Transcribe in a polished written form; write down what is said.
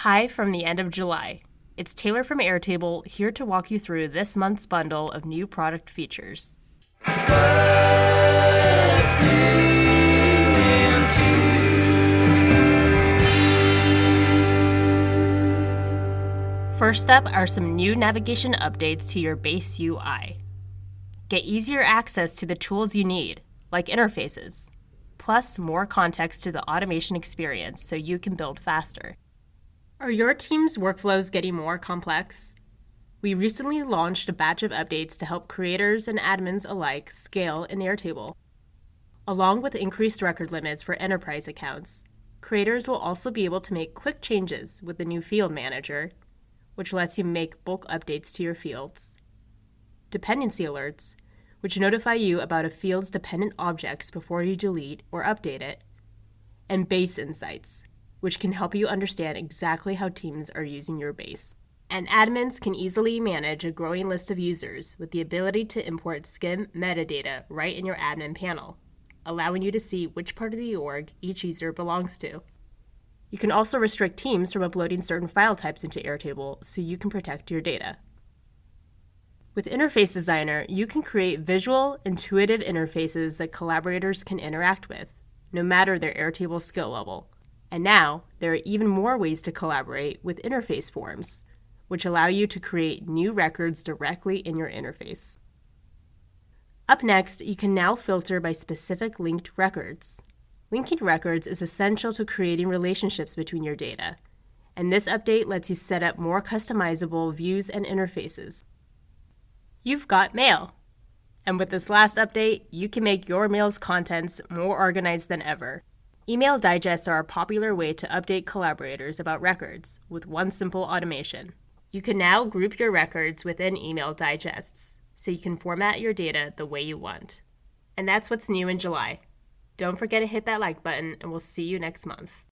Hi from the end of July. It's Taylor from Airtable here to walk you through this month's bundle of new product features. What's new in First up are some new navigation updates to your base UI. Get easier access to the tools you need, like interfaces, plus more context to the automation experience so you can build faster. Are your team's workflows getting more complex? We recently launched a batch of updates to help creators and admins alike scale in Airtable. Along with increased record limits for enterprise accounts, creators will also be able to make quick changes with the new Field Manager, which lets you make bulk updates to your fields. Dependency alerts, which notify you about a field's dependent objects before you delete or update it. And base insights, which can help you understand exactly how teams are using your base. And admins can easily manage a growing list of users with the ability to import SCIM metadata right in your admin panel, allowing you to see which part of the org each user belongs to. You can also restrict teams from uploading certain file types into Airtable so you can protect your data. With Interface Designer, you can create visual, intuitive interfaces that collaborators can interact with, no matter their Airtable skill level. And now, there are even more ways to collaborate with interface forms, which allow you to create new records directly in your interface. Up next, you can now filter by specific linked records. Linking records is essential to creating relationships between your data, and this update lets you set up more customizable views and interfaces. You've got mail! And with this last update, you can make your mail's contents more organized than ever. Email digests are a popular way to update collaborators about records with one simple automation. You can now group your records within email digests, so you can format your data the way you want. And that's what's new in July. Don't forget to hit that like button, and we'll see you next month.